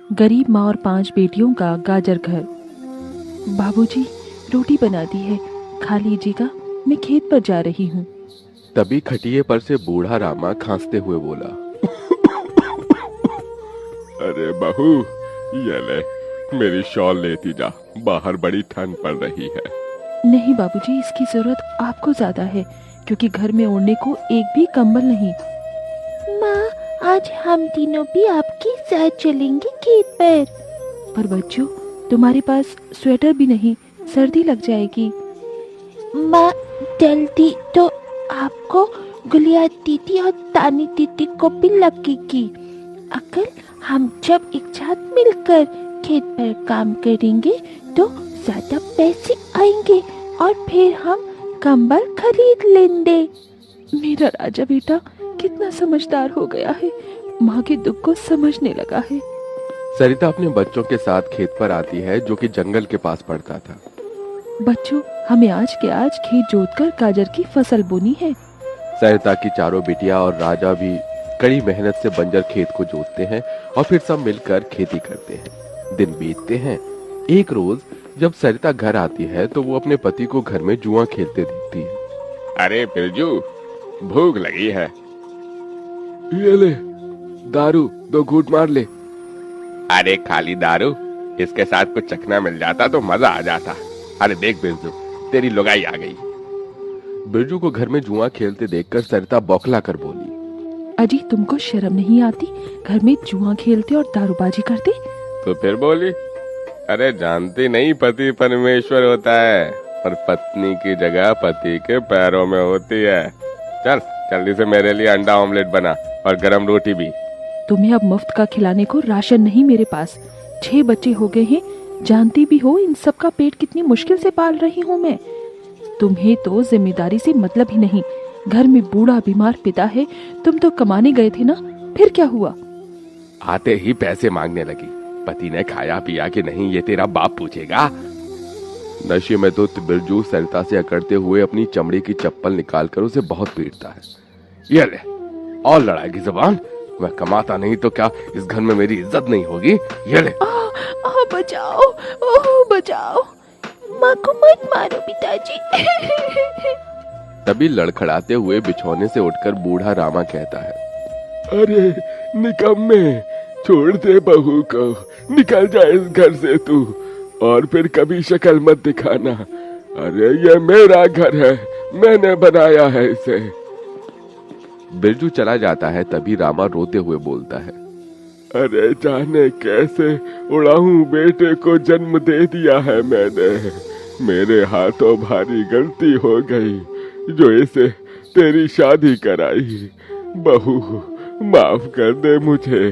गरीब माँ और 5 बेटियों का गाजर घर। बाबूजी, रोटी बना दी है, खा लीजिएगा, मैं खेत पर जा रही हूँ। तभी खटिये पर से बूढ़ा रामा खांसते हुए बोला, अरे बहू, ये ले, मेरी शॉल लेती जा, बाहर बड़ी ठंड पड़ रही है। नहीं बाबूजी, इसकी जरूरत आपको ज्यादा है, क्योंकि घर में ओढ़ने को एक भी कंबल नहीं। माँ, आज हम तीनों भी आपके साथ चलेंगे खेत पर। पर बच्चों, तुम्हारे पास स्वेटर भी नहीं, सर्दी लग जाएगी। माँ, जल्दी तो आपको, गुलिया दीदी और तानी दीदी को भी लगेगी। अगर हम जब एक साथ मिलकर खेत पर काम करेंगे तो ज्यादा पैसे आएंगे और फिर हम कंबल खरीद लेंगे। मेरा राजा बेटा कितना समझदार हो गया है, माँ के दुख को समझने लगा है। सरिता अपने बच्चों के साथ खेत पर आती है, जो कि जंगल के पास पड़ता था। बच्चों, हमें आज के आज खेत जोतकर गाजर की फसल बोनी है। सरिता की चारों बिटिया और राजा भी कड़ी मेहनत से बंजर खेत को जोतते हैं और फिर सब मिलकर खेती करते हैं। दिन बीतते हैं। एक रोज जब सरिता घर आती है तो वो अपने पति को घर में जुआ खेलते देखती है। अरे बिरजू, भूख लगी है। ये ले, दारू 2 घूंट मार ले। अरे खाली दारू, इसके साथ कुछ चखना मिल जाता तो मजा आ जाता। अरे देख बिरजू, तेरी लुगाई आ गई। बिरजू को घर में जुआ खेलते देखकर सरिता बौखला कर बोली, अजी, तुमको शर्म नहीं आती? घर में जुआ खेलते और दारूबाजी करते। तो फिर बोली, अरे जानती नहीं, पति परमेश्वर होता है और पत्नी की जगह पति के पैरों में होती है। चल जल्दी से मेरे लिए अंडा ऑमलेट बना और गरम रोटी भी। तुम्हें अब मुफ्त का खिलाने को राशन नहीं मेरे पास। 6 बच्चे हो गए हैं, जानती भी हो इन सब का पेट कितनी मुश्किल से पाल रही हूँ मैं। तुम्हें तो जिम्मेदारी से मतलब ही नहीं। घर में बूढ़ा बीमार पिता है, तुम तो कमाने गए थे ना, फिर क्या हुआ? आते ही पैसे मांगने लगी। पति ने खाया पिया कि नहीं ये तेरा बाप पूछेगा। नशे में धुत बिरजू सरिता से अकड़ते हुए अपनी चमड़ी की चप्पल निकालकर उसे बहुत पीटता है। ये ले, और लड़ाएगी जुबान? मैं कमाता नहीं तो क्या इस घर में मेरी इज्जत नहीं होगी? ये ले। बचाओ, ओह बचाओ, माँ को मत मारो पिताजी। तभी लड़खड़ाते हुए बिछौने से उठकर बूढ़ा रामा कहता है, अरे निकम्मे, छोड़ दे बहू को, निकल जा इस घर से तू, और फिर कभी शक्ल मत दिखाना। अरे ये मेरा घर है, मैंने बनाया है इसे। बिरजू चला जाता है। तभी रामा रोते हुए बोलता है, अरे जाने कैसे उड़ाऊं बेटे को जन्म दे दिया है मैंने। मेरे हाथों भारी गलती हो गई जो इसे तेरी शादी कराई। बहू, माफ कर दे मुझे।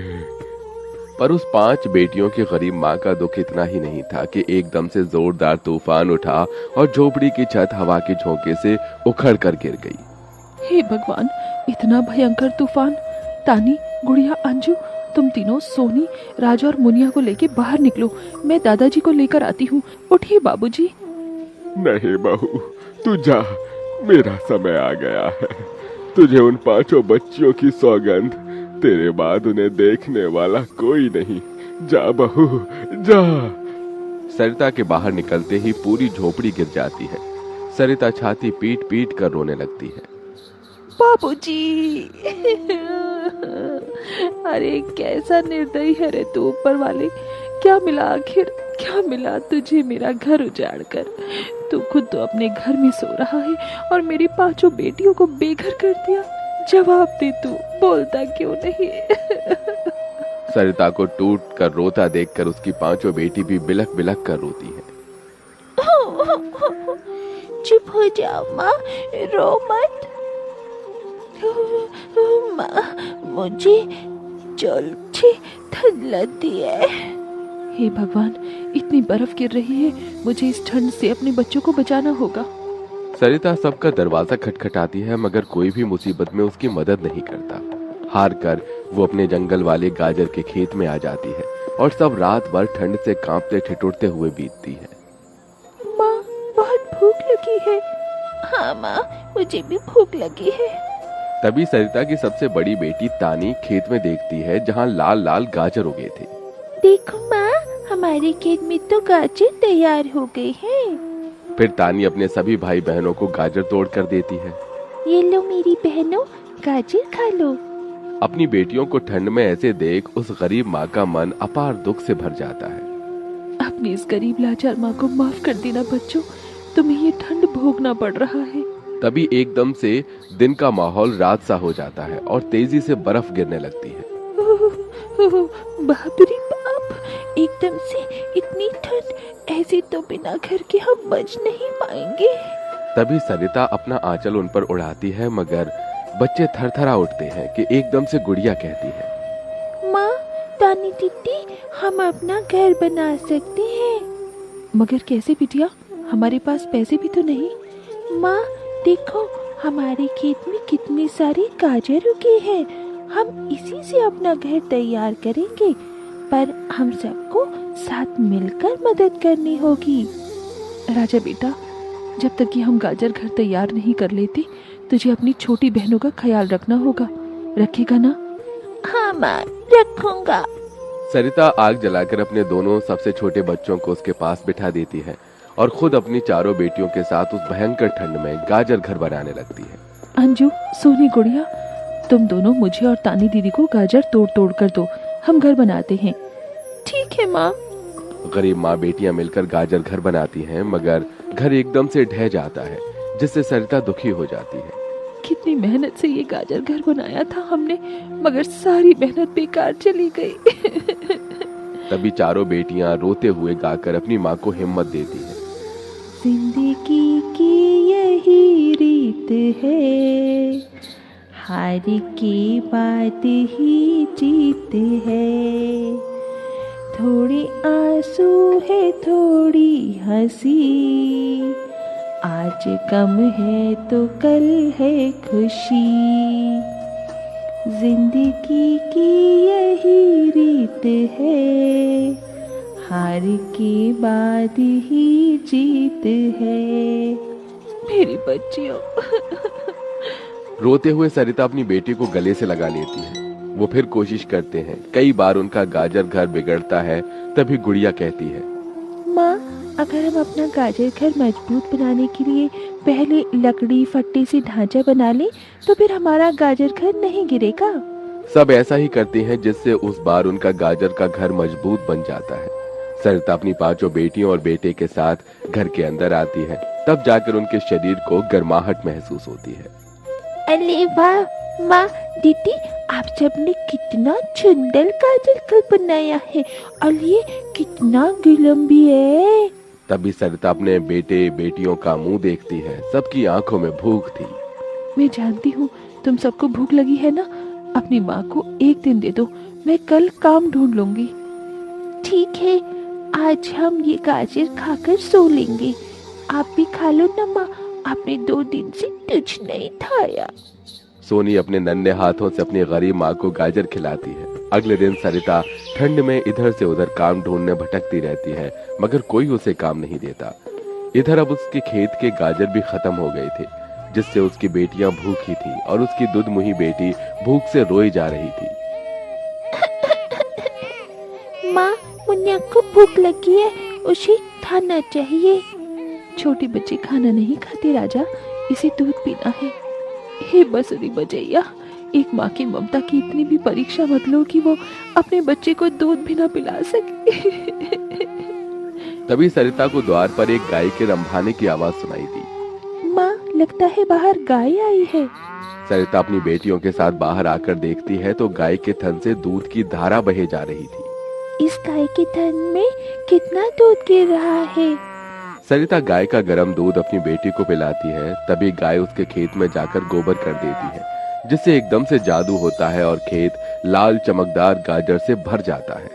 पर उस 5 बेटियों की गरीब माँ का दुख इतना ही नहीं था कि एकदम से जोरदार तूफान उठा और झोपड़ी की छत हवा के झोंके से उखड़ कर गिर गई। हे भगवान, इतना भयंकर तूफान! तानी, गुड़िया, अंजू, तुम तीनों सोनी, राजा और मुनिया को लेके बाहर निकलो, मैं दादाजी को लेकर आती हूँ। उठिए बाबूजी। नहीं बहू, तू जा, मेरा समय आ गया है। तुझे उन 5 बच्चियों की सौगंध, तेरे बाद उन्हें देखने वाला कोई नहीं। जा बहू, जा। सरिता के बाहर निकलते ही पूरी झोपड़ी गिर जाती है। सरिता छाती पीट पीट कर रोने लगती है। बाबूजी! अरे कैसा निर्दयी है रे तू ऊपर वाले! क्या मिला आखिर, क्या मिला तुझे मेरा घर उजाड़ कर? तू खुद तो अपने घर में सो रहा है और मेरी 5 बेटियों को बेघर कर दिया। जवाब दे, तू बोलता क्यों नहीं? सरिता को टूट कर रोता देखकर उसकी 5 बेटी भी बिलख बिलख कर रोती है। चुप हो जाओ माँ, रो मत। माँ, मुझे जल्दी ठंड लगती है। हे भगवान, इतनी बर्फ गिर रही है, मुझे इस ठंड से अपने बच्चों को बचाना होगा। सरिता सबका दरवाजा खटखटाती है, मगर कोई भी मुसीबत में उसकी मदद नहीं करता। हार कर वो अपने जंगल वाले गाजर के खेत में आ जाती है और सब रात भर ठंड से कांपते ठिठुरते हुए बीतती है। माँ, बहुत भूख लगी है। हाँ माँ, मुझे भी भूख लगी है। तभी सरिता की सबसे बड़ी बेटी तानी खेत में देखती है जहाँ लाल लाल गाजर उगे थे। देख देखो माँ, हमारे खेत में तो गाजर तैयार हो गए हैं। फिर तानी अपने सभी भाई बहनों को गाजर तोड़ कर देती है। ये लो मेरी बहनों, गाजर खा लो। अपनी बेटियों को ठंड में ऐसे देख उस गरीब माँ का मन अपार दुख से भर जाता है। अपनी इस गरीब लाचार माँ को माफ कर देना बच्चों, तुम्हें ये ठंड भोगना पड़ रहा है। तभी एकदम से दिन का माहौल रात सा हो जाता है और तेजी से बर्फ गिरने लगती है। बाप रे बाप, एकदम से इतनी ठंड, ऐसे तो बिना घर के हम बच नहीं पाएंगे। तभी सरिता अपना आंचल उन पर उड़ाती है, मगर बच्चे थरथरा उठते हैं कि एकदम से गुड़िया कहती है, माँ, तानी दीदी, हम अपना घर बना सकते हैं। मगर कैसे बिटिया, हमारे पास पैसे भी तो नहीं। माँ देखो, हमारे खेत में कितने सारे गाजर उगे हैं, हम इसी से अपना घर तैयार करेंगे, पर हम सबको साथ मिलकर मदद करनी होगी। राजा बेटा, जब तक कि हम गाजर घर तैयार नहीं कर लेते, तुझे अपनी छोटी बहनों का ख्याल रखना होगा। रखेगा ना? हाँ माँ, रखूंगा। सरिता आग जलाकर अपने दोनों सबसे छोटे बच्चों को उसके पास बिठा देती है और खुद अपनी चारों बेटियों के साथ उस भयंकर ठंड में गाजर घर बनाने लगती है। अंजू, सोनी, गुड़िया, तुम दोनों मुझे और तानी दीदी को गाजर तोड़ तोड़ कर दो, हम घर बनाते हैं। ठीक है माँ। गरीब माँ बेटियां मिलकर गाजर घर बनाती हैं, मगर घर एकदम से ढह जाता है, जिससे सरिता दुखी हो जाती है। कितनी मेहनत से ये गाजर घर बनाया था हमने, मगर सारी मेहनत बेकार चली गई। तभी चारों बेटियां रोते हुए गाकर अपनी माँ को हिम्मत देती हैं। जिंदगी की यही रीत है, हार के बाद ही जीत है, थोड़ी आंसू है थोड़ी हंसी, आज गम है तो कल है खुशी, जिंदगी की यही रीत है, हार के बाद ही जीत है। मेरी बच्चियों। रोते हुए सरिता अपनी बेटी को गले से लगा लेती है। वो फिर कोशिश करते हैं, कई बार उनका गाजर घर बिगड़ता है। तभी गुड़िया कहती है, माँ, अगर हम अपना गाजर घर मजबूत बनाने के लिए पहले लकड़ी फट्टे से ढांचा बना लें, तो फिर हमारा गाजर घर नहीं गिरेगा। सब ऐसा ही करते हैं, जिससे उस बार उनका गाजर का घर मजबूत बन जाता है। सरिता अपनी पांचों बेटियों और बेटे के साथ घर के अंदर आती है, तब जाकर उनके शरीर को गर्माहट महसूस होती है। अरे वाह माँ, दीदी, आप सबने कितना सुंदर गाजर घर बनाया है, और ये कितना गुलाम भी है। तभी सरिता अपने बेटे बेटियों का मुंह देखती है, सबकी आंखों में भूख थी। मैं जानती हूँ तुम सबको भूख लगी है ना, अपनी माँ को एक दिन दे दो, मैं कल काम ढूंढ लूंगी। ठीक है, आज हम ये गाजर खाकर सो लेंगे। आप भी खा लो ना माँ, आपने 2 दिन से कुछ नहीं खाया। सोनी अपने नन्हे हाथों से अपनी गरीब माँ को गाजर खिलाती है। अगले दिन सरिता ठंड में इधर से उधर काम ढूंढने भटकती रहती है, मगर कोई उसे काम नहीं देता। इधर अब उसके खेत के गाजर भी खत्म हो गए थे, जिससे उसकी बेटियां भूखी थी और उसकी दूधमुही बेटी भूख से रोई जा रही थी। माँ, मुन्ना को भूख लगी है, उसे खाना चाहिए। छोटे बच्चे खाना नहीं खाते राजा, इसे दूध पीना है। हे बसुरी बजैया, एक माँ की ममता की इतनी भी परीक्षा मत लो कि वो अपने बच्चे को दूध भी ना पिला सके। तभी सरिता को द्वार पर एक गाय के रंभाने की आवाज सुनाई दी। माँ, लगता है बाहर गाय आई है। सरिता अपनी बेटियों के साथ बाहर आकर देखती है तो गाय के थन से दूध की धारा बहे जा रही थी। इस गाय के थन में कितना दूध गिर रहा है। सरिता गाय का गर्म दूध अपनी बेटी को पिलाती है। तभी गाय उसके खेत में जाकर गोबर कर देती है, जिससे एकदम से जादू होता है और खेत लाल चमकदार गाजर से भर जाता है।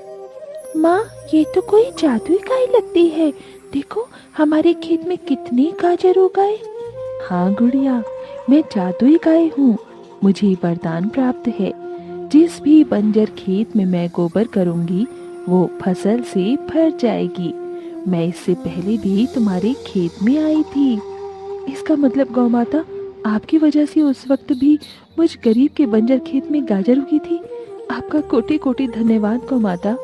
माँ, ये तो कोई जादुई गाय लगती है। देखो, हमारे खेत में कितने गाजर हो गए। हाँ गुड़िया, मैं जादुई गाय हूँ, मुझे वरदान प्राप्त है। जिस भी बंजर खेत में मैं गोबर करूँगी वो फसल से भर जाएगी। मैं इससे पहले भी तुम्हारे खेत में आई थी। इसका मतलब गौ माता, आपकी वजह से उस वक्त भी मुझ गरीब के बंजर खेत में गाजर उगी थी। आपका कोटि कोटि धन्यवाद गौ माता।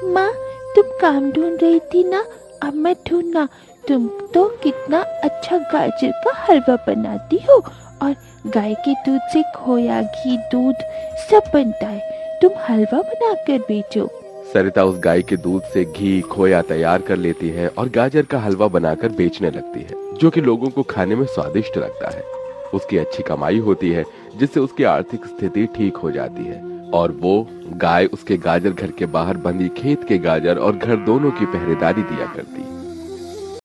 माँ तुम काम ढूंढ रही थी ना, अब मैं ढूंढना। तुम तो कितना अच्छा गाजर का हलवा बनाती हो, और गाय के दूध से खोया, घी, दूध सब बनता है। तुम हलवा बनाकर बेचो। सरिता उस गाय के दूध से घी खोया तैयार कर लेती है और गाजर का हलवा बनाकर बेचने लगती है, जो कि लोगों को खाने में स्वादिष्ट लगता है। उसकी अच्छी कमाई होती है, जिससे उसकी आर्थिक स्थिति ठीक हो जाती है और वो गाय उसके गाजर घर के बाहर बंधी खेत के गाजर और घर दोनों की पहरेदारी दिया करती।